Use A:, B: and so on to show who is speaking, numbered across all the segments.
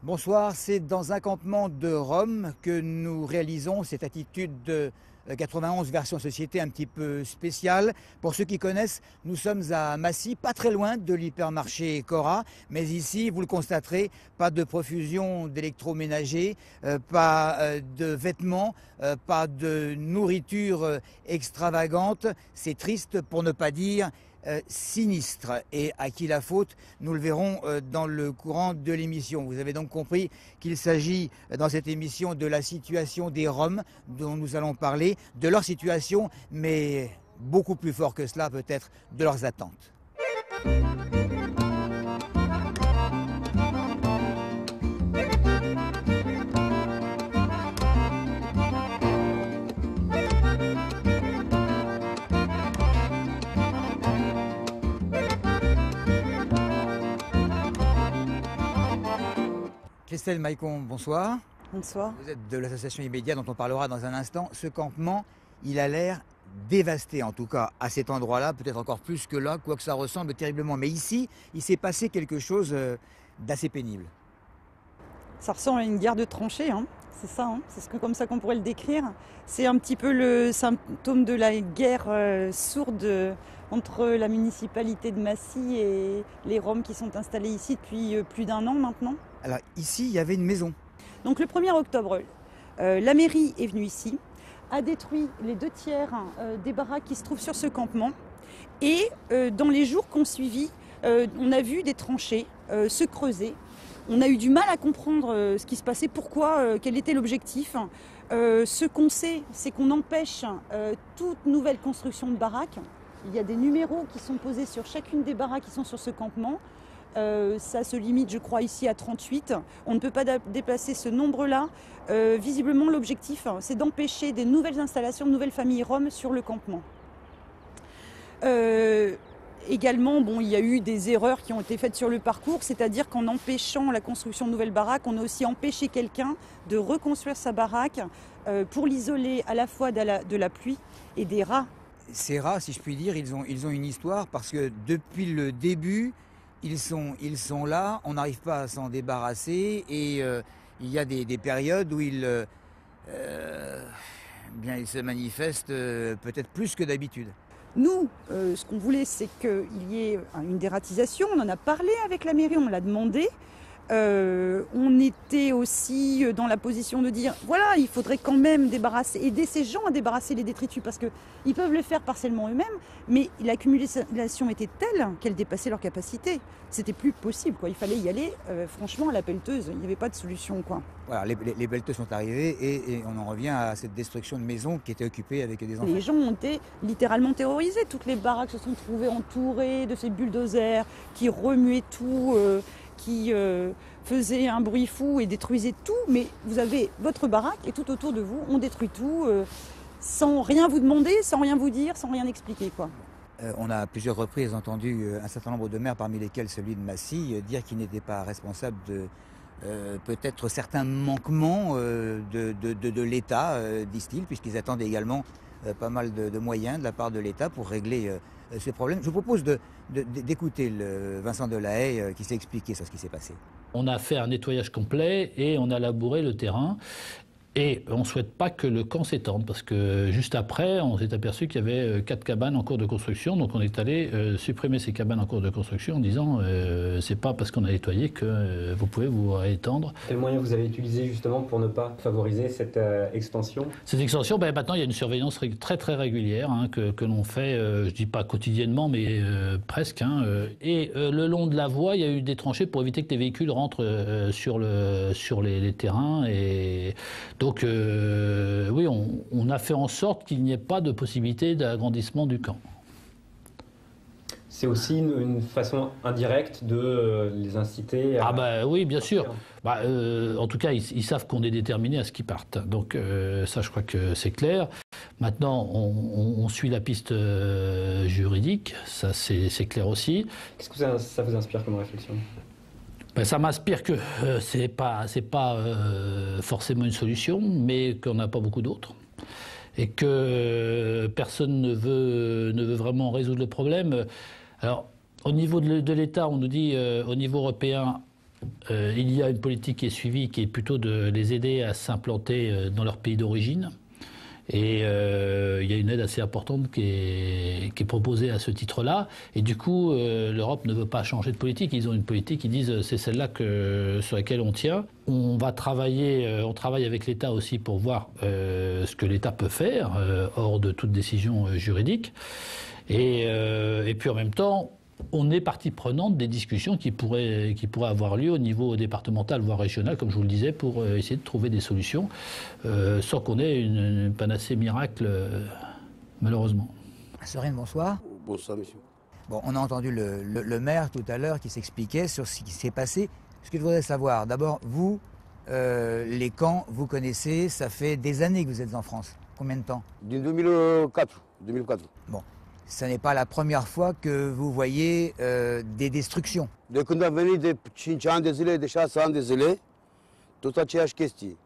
A: Bonsoir, c'est dans un campement de Rome que nous réalisons cette attitude de 91 version société un petit peu spéciale. Pour ceux qui connaissent, nous sommes à Massy, pas très loin de l'hypermarché Cora, mais ici, vous le constaterez, pas de profusion d'électroménager, pas de vêtements, pas de nourriture extravagante. C'est triste pour ne pas dire sinistre. Et à qui la faute, nous le verrons dans le courant de l'émission. Vous avez donc compris qu'il s'agit dans cette émission de la situation des Roms dont nous allons parler, de leur situation, mais beaucoup plus fort que cela peut-être, de leurs attentes. Christelle Maïcon, bonsoir.
B: Bonsoir.
A: Vous êtes de l'association Immédiat dont on parlera dans un instant. Ce campement, il a l'air dévasté, en tout cas à cet endroit-là, peut-être encore plus que là, quoique ça ressemble terriblement. Mais ici, il s'est passé quelque chose d'assez pénible.
B: Ça ressemble à une guerre de tranchées, hein. C'est ça, hein. C'est comme ça qu'on pourrait le décrire. C'est un petit peu le symptôme de la guerre sourde entre la municipalité de Massy et les Roms qui sont installés ici depuis plus d'un an maintenant.
A: Alors ici, il y avait une maison.
B: Donc le 1er octobre, la mairie est venue ici, a détruit les 2/3 des baraques qui se trouvent sur ce campement. Et dans les jours qui ont suivi, on a vu des tranchées se creuser. On a eu du mal à comprendre ce qui se passait, pourquoi, quel était l'objectif. Ce qu'on sait, c'est qu'on empêche toute nouvelle construction de baraques. Il y a des numéros qui sont posés sur chacune des baraques qui sont sur ce campement. Ça se limite, je crois, ici à 38. On ne peut pas déplacer ce nombre-là. Visiblement, l'objectif, c'est d'empêcher des nouvelles installations, de nouvelles familles roms sur le campement. Également, bon, il y a eu des erreurs qui ont été faites sur le parcours, c'est-à-dire qu'en empêchant la construction de nouvelles baraques, on a aussi empêché quelqu'un de reconstruire sa baraque pour l'isoler à la fois de la pluie et des rats.
A: Ces rats, si je puis dire, ils ont une histoire parce que depuis le début, ils sont là, on n'arrive pas à s'en débarrasser et il y a des périodes où ils se manifestent peut-être plus que d'habitude.
B: Nous, ce qu'on voulait, c'est qu'il y ait une dératisation. On en a parlé avec la mairie, on l'a demandé. On était aussi dans la position de dire, voilà, il faudrait quand même aider ces gens à débarrasser les détritus parce qu'ils peuvent le faire partiellement eux-mêmes, mais l'accumulation était telle qu'elle dépassait leur capacité. C'était plus possible, quoi. Il fallait y aller franchement à la pelleteuse, il n'y avait pas de solution, quoi.
A: Voilà, les pelleteuses sont arrivées et on en revient à cette destruction de maisons qui étaient occupées avec des enfants.
B: Les gens ont été littéralement terrorisés. Toutes les baraques se sont trouvées entourées de ces bulldozers qui remuaient tout, qui faisaient un bruit fou et détruisaient tout. Mais vous avez votre baraque et tout autour de vous, on détruit tout sans rien vous demander, sans rien vous dire, sans rien expliquer, quoi.
A: On a à plusieurs reprises entendu un certain nombre de maires, parmi lesquels celui de Massy, dire qu'il n'était pas responsable de peut-être certains manquements de l'État, disent-ils, puisqu'ils attendent également pas mal de moyens de la part de l'État pour régler ces problèmes. Je vous propose d'écouter Vincent Delahaye qui s'est expliqué sur ce qui s'est passé.
C: On a fait un nettoyage complet et on a labouré le terrain. Et on ne souhaite pas que le camp s'étende, parce que juste après, on s'est aperçu qu'il y avait 4 cabanes en cours de construction. Donc on est allé supprimer ces cabanes en cours de construction en disant c'est pas parce qu'on a nettoyé que vous pouvez vous étendre.
D: Quels moyens vous avez utilisés justement pour ne pas favoriser cette extension?
C: Cette extension, maintenant il y a une surveillance très très régulière que l'on fait, je dis pas quotidiennement, mais presque. Et le long de la voie, il y a eu des tranchées pour éviter que les véhicules rentrent sur les terrains. Et donc oui, on a fait en sorte qu'il n'y ait pas de possibilité d'agrandissement du camp.
D: C'est aussi une façon indirecte de les inciter à...
C: oui, bien sûr. En tout cas, ils savent qu'on est déterminé à ce qu'ils partent. Donc ça, je crois que c'est clair. Maintenant, on suit la piste juridique. Ça, c'est clair aussi.
D: Qu'est-ce que ça vous inspire comme réflexion ?
C: Ça m'inspire que c'est pas forcément une solution, mais qu'on n'a pas beaucoup d'autres. Et que personne ne veut vraiment résoudre le problème. Alors, au niveau de l'État, on nous dit, au niveau européen, il y a une politique qui est suivie, qui est plutôt de les aider à s'implanter dans leur pays d'origine. Et il y a une aide assez importante qui est proposée à ce titre-là. Et du coup, l'Europe ne veut pas changer de politique. Ils ont une politique, ils disent c'est celle-là sur laquelle on tient. On travaille avec l'État aussi pour voir ce que l'État peut faire, hors de toute décision juridique. Et puis en même temps, on est partie prenante des discussions qui pourraient avoir lieu au niveau départemental, voire régional, comme je vous le disais, pour essayer de trouver des solutions, sans qu'on ait une panacée miracle, malheureusement.
A: Sorine, bonsoir.
E: Bonsoir, monsieur.
A: Bon, on a entendu le maire tout à l'heure qui s'expliquait sur ce qui s'est passé. Ce que je voudrais savoir, d'abord, vous, les camps, vous connaissez, ça fait des années que vous êtes en France. Combien de temps?
E: De 2004.
A: Bon. Ce n'est pas la première fois que vous voyez des destructions.
E: De când am venit de 5 ani de zile, de 6 ani de zile, tot aceeași chestie.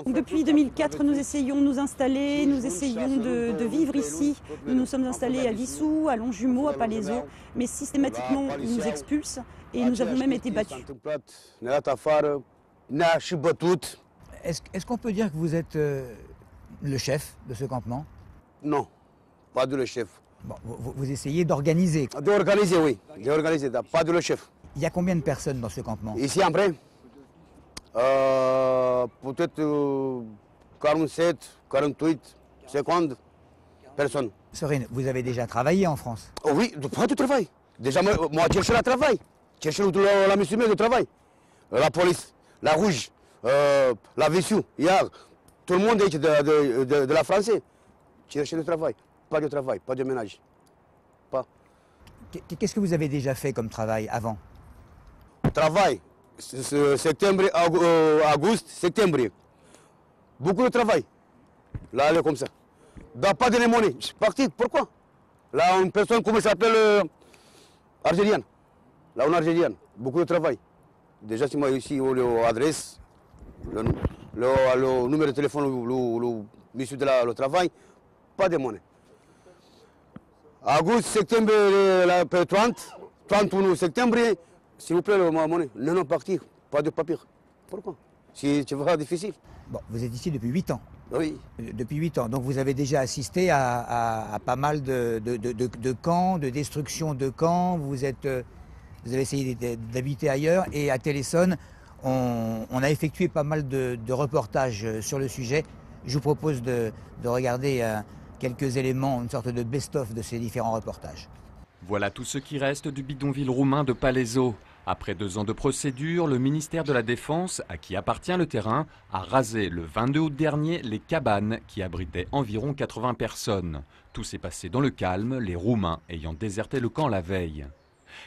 B: Depuis 2004, nous essayons de nous installer, nous essayons de vivre ici. Nous nous sommes installés à Vissou, à Longjumeau, à Palaiseau, mais systématiquement, ils nous expulsent et nous avons même été battus.
A: Est-ce qu'on peut dire que vous êtes le chef de ce campement?
E: Non, pas de le chef.
A: Bon, vous essayez d'organiser.
E: D'organiser, oui. D'organiser, pas de le chef.
A: Il y a combien de personnes dans ce campement?
E: Ici, après, peut-être 47, 48, 50 personnes.
A: Sorine, vous avez déjà travaillé en France?
E: Oh oui, pas de travail. Déjà, moi, j'ai cherché le travail. J'ai cherché la musulmane de travail. La police, la rouge, la Vissou, hier, tout le monde est de la française. J'ai cherché le travail. Pas de travail, pas de ménage. Pas.
A: Qu'est-ce que vous avez déjà fait comme travail avant?
E: Travail, septembre, août, septembre. Beaucoup de travail. Là, elle est comme ça. Pas de monnaie. Je suis parti, pourquoi? Là, une personne, comment s'appelle, algérienne. Là, une algérienne. Beaucoup de travail. Déjà, si moi ici, l'adresse, le numéro de téléphone, le monsieur de le travail, pas de monnaie. Août, septembre, 31 septembre, s'il vous plaît, ma monnaie. Non, partir, pas de papier. Pourquoi? Si tu vois, difficile.
A: Bon, vous êtes ici depuis 8 ans.
E: Oui.
A: Depuis 8 ans. Donc vous avez déjà assisté à pas mal de camps, de destruction de camps. Vous avez essayé d'habiter ailleurs. Et à Téléson, on a effectué pas mal de reportages sur le sujet. Je vous propose de regarder quelques éléments, une sorte de best-of de ces différents reportages.
F: Voilà tout ce qui reste du bidonville roumain de Palaiseau. Après 2 ans de procédure, le ministère de la Défense, à qui appartient le terrain, a rasé le 22 août dernier les cabanes qui abritaient environ 80 personnes. Tout s'est passé dans le calme, les Roumains ayant déserté le camp la veille.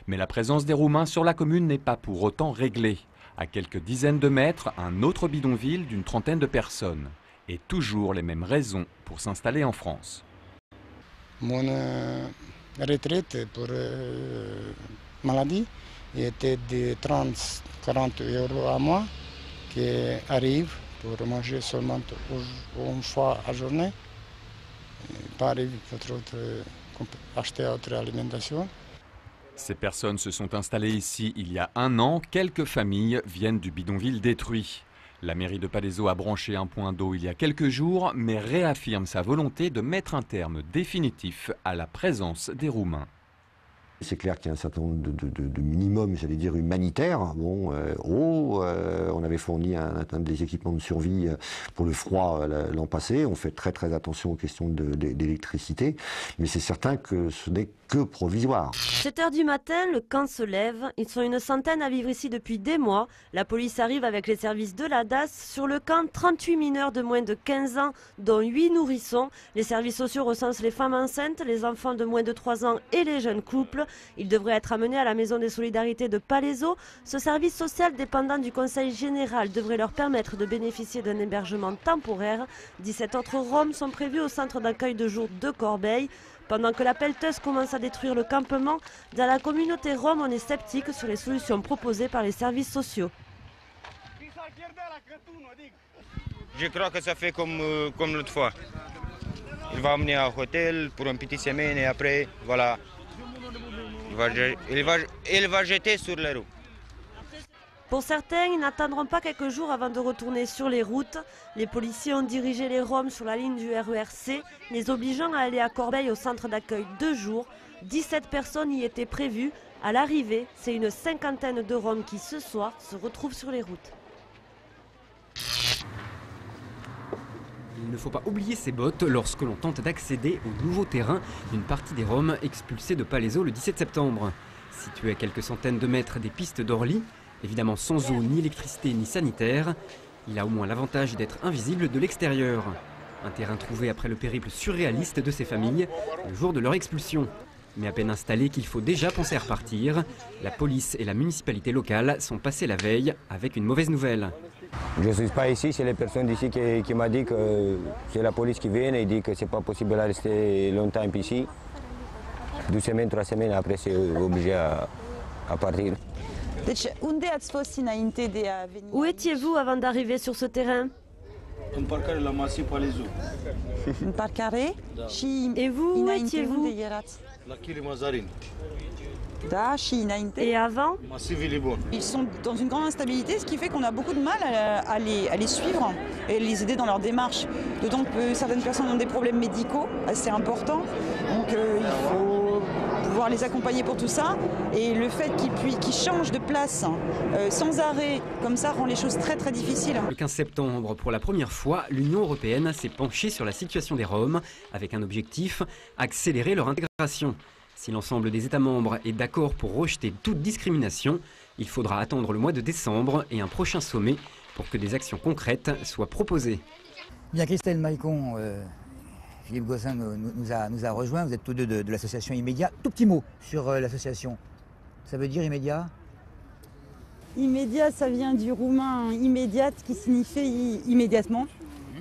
F: Mais la présence des Roumains sur la commune n'est pas pour autant réglée. À quelques dizaines de mètres, un autre bidonville d'une 30aine de personnes. Et toujours les mêmes raisons pour s'installer en France.
G: Mon retraite pour maladie était de 30-40 € à mois qui arrive pour manger seulement une fois à journée. Pas arrive pour acheter autre alimentation.
F: Ces personnes se sont installées ici il y a 1 an. Quelques familles viennent du bidonville détruit. La mairie de Palaiseau a branché un point d'eau il y a quelques jours, mais réaffirme sa volonté de mettre un terme définitif à la présence des Roumains.
H: C'est clair qu'il y a un certain nombre de minimums, j'allais dire, humanitaires. Bon, on avait fourni des équipements de survie pour le froid l'an passé. On fait très attention aux questions d'électricité. Mais c'est certain que ce n'est que provisoire.
I: 7 h du matin, le camp se lève. Ils sont une centaine à vivre ici depuis des mois. La police arrive avec les services de la DAS. Sur le camp, 38 mineurs de moins de 15 ans, dont 8 nourrissons. Les services sociaux recensent les femmes enceintes, les enfants de moins de 3 ans et les jeunes couples. Ils devraient être amenés à la Maison des Solidarités de Palaiseau. Ce service social dépendant du Conseil général devrait leur permettre de bénéficier d'un hébergement temporaire. 17 autres Roms sont prévus au centre d'accueil de jour de Corbeil. Pendant que la pelleteuse commence à détruire le campement, dans la communauté Rome, on est sceptique sur les solutions proposées par les services sociaux.
J: Je crois que ça fait comme l'autre fois. Il va emmener à hôtel pour une petite semaine et après, voilà, il va jeter sur les roues.
I: Pour certains, ils n'attendront pas quelques jours avant de retourner sur les routes. Les policiers ont dirigé les Roms sur la ligne du RER-C, les obligeant à aller à Corbeil au centre d'accueil 2 jours. 17 personnes y étaient prévues. À l'arrivée, c'est une cinquantaine de Roms qui, ce soir, se retrouvent sur les routes.
K: Il ne faut pas oublier ses bottes lorsque l'on tente d'accéder au nouveau terrain d'une partie des Roms expulsés de Palaiseau le 17 septembre. Situé à quelques centaines de mètres des pistes d'Orly, évidemment sans eau, ni électricité, ni sanitaire, il a au moins l'avantage d'être invisible de l'extérieur. Un terrain trouvé après le périple surréaliste de ces familles, le jour de leur expulsion. Mais à peine installé qu'il faut déjà penser à repartir, la police et la municipalité locale sont passées la veille avec une mauvaise nouvelle.
L: Je ne suis pas ici, c'est les personnes d'ici qui m'ont dit que c'est la police qui vient et dit que c'est pas possible de rester longtemps ici. 2 semaines, 3 semaines après, c'est obligé à partir.
I: Où étiez-vous avant d'arriver sur ce terrain? Et vous, où étiez-vous? Et avant?
B: Ils sont dans une grande instabilité, ce qui fait qu'on a beaucoup de mal à les suivre et les aider dans leur démarche. D'autant que certaines personnes ont des problèmes médicaux assez importants, donc il faut pouvoir les accompagner pour tout ça. Et le fait qu'ils changent de place sans arrêt, comme ça, rend les choses très très difficiles.
K: Le 15 septembre, pour la première fois, l'Union européenne s'est penchée sur la situation des Roms avec un objectif, accélérer leur intégration. Si l'ensemble des États membres est d'accord pour rejeter toute discrimination, il faudra attendre le mois de décembre et un prochain sommet pour que des actions concrètes soient proposées.
A: Bien, Christelle Maïcon, Philippe Gossin nous a rejoints. Vous êtes tous deux de l'association Immédiat. Tout petit mot sur l'association. Ça veut dire Immédiat?
B: Immédiat, ça vient du roumain immédiate qui signifie immédiatement.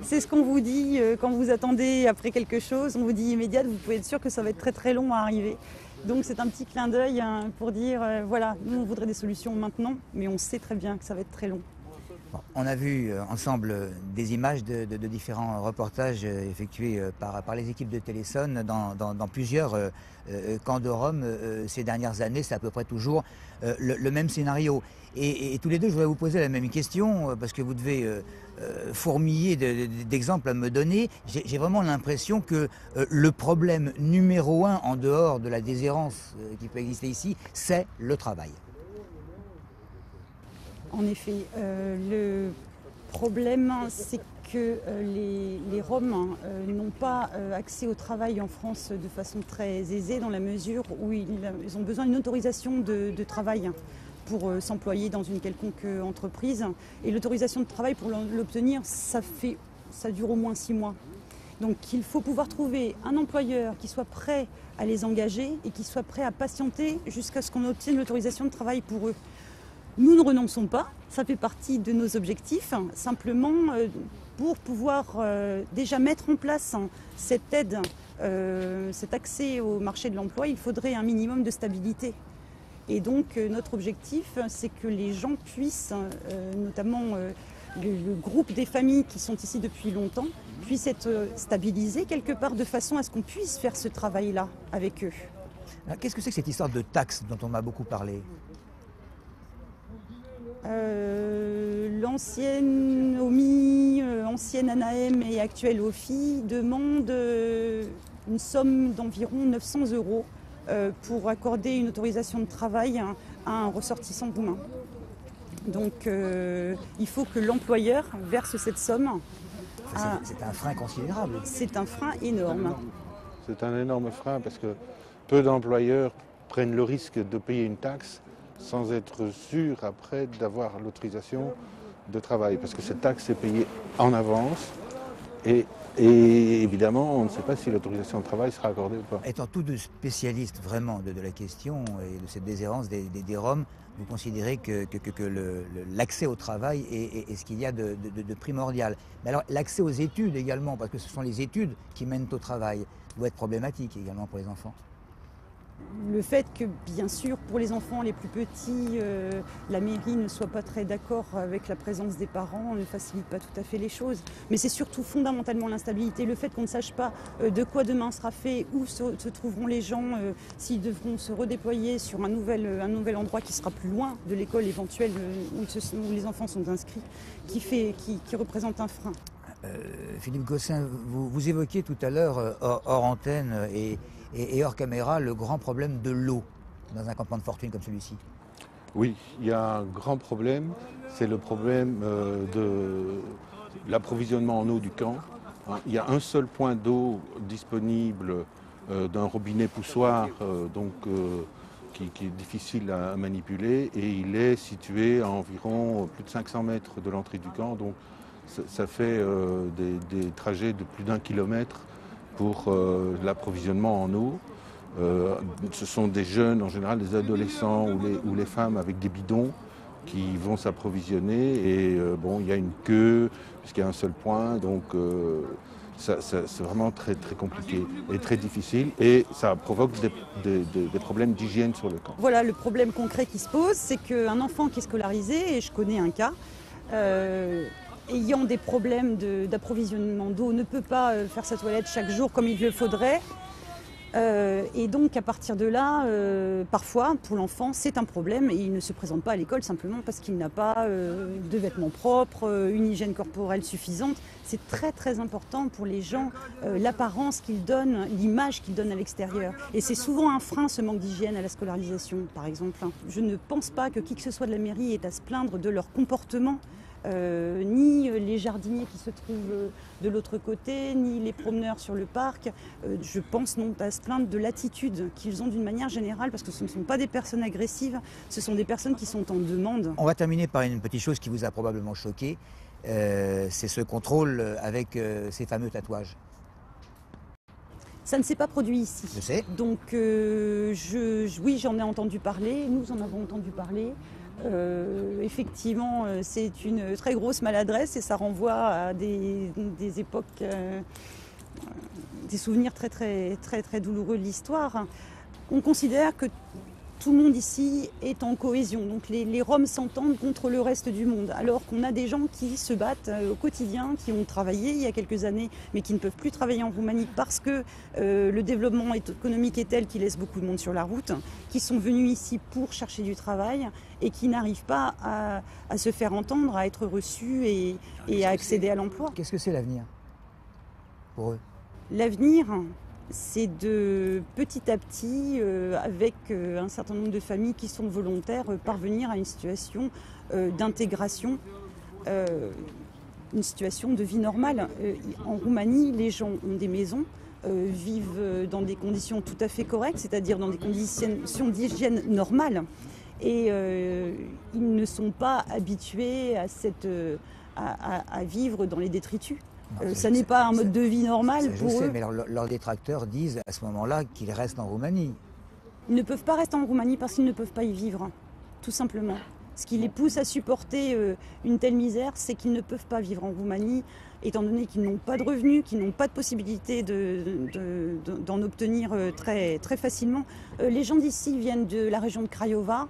B: C'est ce qu'on vous dit quand vous attendez après quelque chose. On vous dit immédiate, vous pouvez être sûr que ça va être très très long à arriver. Donc c'est un petit clin d'œil pour dire, voilà, nous on voudrait des solutions maintenant, mais on sait très bien que ça va être très long.
A: Bon, on a vu ensemble des images de différents reportages effectués par les équipes de Téléson dans plusieurs camps de Roms ces dernières années. C'est à peu près toujours le même scénario. Et tous les deux, je voudrais vous poser la même question, parce que vous devez fourmiller d'exemples à me donner. J'ai vraiment l'impression que le problème numéro 1, en dehors de la déshérence qui peut exister ici, c'est le travail.
B: En effet, le problème, c'est que les Roms n'ont pas accès au travail en France de façon très aisée, dans la mesure où ils ont besoin d'une autorisation de travail pour s'employer dans une quelconque entreprise. Et l'autorisation de travail, pour l'obtenir, ça dure au moins 6 mois. Donc il faut pouvoir trouver un employeur qui soit prêt à les engager et qui soit prêt à patienter jusqu'à ce qu'on obtienne l'autorisation de travail pour eux. Nous ne renonçons pas, ça fait partie de nos objectifs. Simplement, pour pouvoir déjà mettre en place cette aide, cet accès au marché de l'emploi, il faudrait un minimum de stabilité. Et donc notre objectif, c'est que les gens puissent, notamment le groupe des familles qui sont ici depuis longtemps, puissent être stabilisés quelque part de façon à ce qu'on puisse faire ce travail-là avec eux.
A: Qu'est-ce que c'est que cette histoire de taxes dont on m'a beaucoup parlé ?
B: L'ancienne OMI, ancienne ANAM et actuelle OFI demande une somme d'environ 900 € pour accorder une autorisation de travail à un ressortissant roumain. Donc il faut que l'employeur verse cette somme.
A: C'est un frein considérable.
B: C'est un frein énorme.
M: C'est un énorme frein parce que peu d'employeurs prennent le risque de payer une taxe sans être sûr après d'avoir l'autorisation de travail. Parce que cette taxe est payée en avance et évidemment, on ne sait pas si l'autorisation de travail sera accordée ou pas.
A: Étant tous deux spécialistes vraiment de la question et de cette déshérence des Roms, vous considérez que l'accès au travail est ce qu'il y a de primordial. Mais alors l'accès aux études également, parce que ce sont les études qui mènent au travail, doit être problématique également pour les enfants.
B: Le fait que, bien sûr, pour les enfants les plus petits, la mairie ne soit pas très d'accord avec la présence des parents ne facilite pas tout à fait les choses. Mais c'est surtout fondamentalement l'instabilité, le fait qu'on ne sache pas de quoi demain sera fait, où se trouveront les gens, s'ils devront se redéployer sur un nouvel endroit qui sera plus loin de l'école éventuelle où les enfants sont inscrits, qui représente un frein.
A: Philippe Gossin, vous évoquiez tout à l'heure, hors antenne et hors caméra, le grand problème de l'eau dans un campement de fortune comme celui-ci.
M: Oui, il y a un grand problème, c'est le problème de l'approvisionnement en eau du camp. Il y a un seul point d'eau disponible d'un robinet poussoir qui est difficile à manipuler et il est situé à environ plus de 500 mètres de l'entrée du camp. Donc ça fait des trajets de plus d'1 kilomètre pour l'approvisionnement en eau. Ce sont des jeunes, en général des adolescents ou les femmes avec des bidons qui vont s'approvisionner et il y a une queue puisqu'il y a un seul point, donc c'est vraiment très, très compliqué et très difficile et ça provoque des problèmes d'hygiène sur le camp.
B: Voilà, le problème concret qui se pose, c'est qu'un enfant qui est scolarisé, et je connais un cas, ayant des problèmes d'approvisionnement d'eau, ne peut pas faire sa toilette chaque jour comme il le faudrait. Et donc à partir de là, parfois pour l'enfant c'est un problème et il ne se présente pas à l'école simplement parce qu'il n'a pas de vêtements propres, une hygiène corporelle suffisante. C'est très très important pour les gens, l'apparence qu'ils donnent, l'image qu'ils donnent à l'extérieur. Et c'est souvent un frein, ce manque d'hygiène à la scolarisation par exemple. Je ne pense pas que qui que ce soit de la mairie ait à se plaindre de leur comportement. Ni les jardiniers qui se trouvent de l'autre côté, ni les promeneurs sur le parc. Je pense non pas à se plaindre de l'attitude qu'ils ont d'une manière générale, parce que ce ne sont pas des personnes agressives, ce sont des personnes qui sont en demande.
A: On va terminer par une petite chose qui vous a probablement choqué, c'est ce contrôle avec ces fameux tatouages.
B: Ça ne s'est pas produit ici.
A: Je sais.
B: Donc oui, j'en ai entendu parler, nous en avons entendu parler. Effectivement, c'est une très grosse maladresse et ça renvoie à des époques, des souvenirs très, très, très, très douloureux de l'histoire. On considère que tout le monde ici est en cohésion, donc les Roms s'entendent contre le reste du monde, alors qu'on a des gens qui se battent au quotidien, qui ont travaillé il y a quelques années, mais qui ne peuvent plus travailler en Roumanie parce que le développement économique est tel qu'il laisse beaucoup de monde sur la route, qui sont venus ici pour chercher du travail et qui n'arrivent pas à se faire entendre, à être reçus et à accéder à l'emploi.
A: Qu'est-ce que c'est l'avenir pour eux?
B: L'avenir, c'est de petit à petit, avec un certain nombre de familles qui sont volontaires, parvenir à une situation d'intégration, une situation de vie normale. En Roumanie, les gens ont des maisons, vivent dans des conditions tout à fait correctes, c'est-à-dire dans des conditions d'hygiène normales. Et ils ne sont pas habitués à vivre dans les détritus. Ça n'est pas un mode de vie normal pour eux.
A: Je sais, mais leurs détracteurs disent à ce moment-là qu'ils restent en Roumanie.
B: Ils ne peuvent pas rester en Roumanie parce qu'ils ne peuvent pas y vivre, tout simplement. Ce qui les pousse à supporter une telle misère, c'est qu'ils ne peuvent pas vivre en Roumanie, étant donné qu'ils n'ont pas de revenus, qu'ils n'ont pas de possibilité d'en obtenir très, très facilement. Les gens d'ici viennent de la région de Craiova,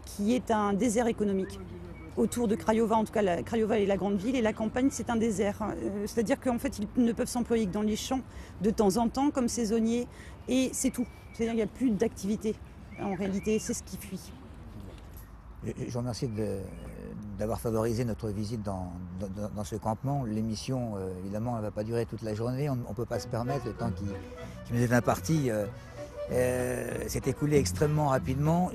B: qui est un désert économique. Autour de Craiova, en tout cas, Craiova est la grande ville et la campagne, c'est un désert. C'est-à-dire qu'en fait, ils ne peuvent s'employer que dans les champs de temps en temps, comme saisonniers, et c'est tout. C'est-à-dire qu'il n'y a plus d'activité, en réalité, c'est ce qui fuit.
A: Je vous remercie d'avoir favorisé notre visite dans ce campement. L'émission, évidemment, elle ne va pas durer toute la journée, on ne peut pas se permettre, le temps qui nous est imparti s'est écoulé extrêmement rapidement.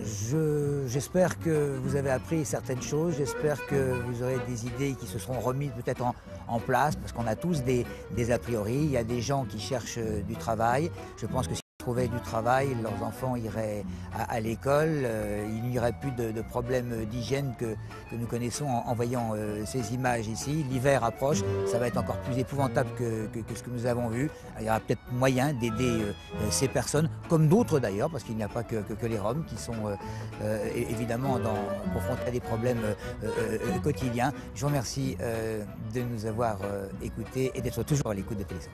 A: J'espère que vous avez appris certaines choses, j'espère que vous aurez des idées qui se seront remises peut-être en place, parce qu'on a tous des a priori. Il y a des gens qui cherchent du travail. Je pense que s'ils trouvaient du travail, leurs enfants iraient à l'école, il n'y aurait plus de problèmes d'hygiène que nous connaissons en voyant ces images ici. L'hiver approche, ça va être encore plus épouvantable que ce que nous avons vu. Il y aura peut-être moyen d'aider ces personnes, comme d'autres d'ailleurs, parce qu'il n'y a pas que les Roms qui sont évidemment confrontés à des problèmes quotidiens. Je vous remercie de nous avoir écoutés et d'être toujours à l'écoute de Téléson.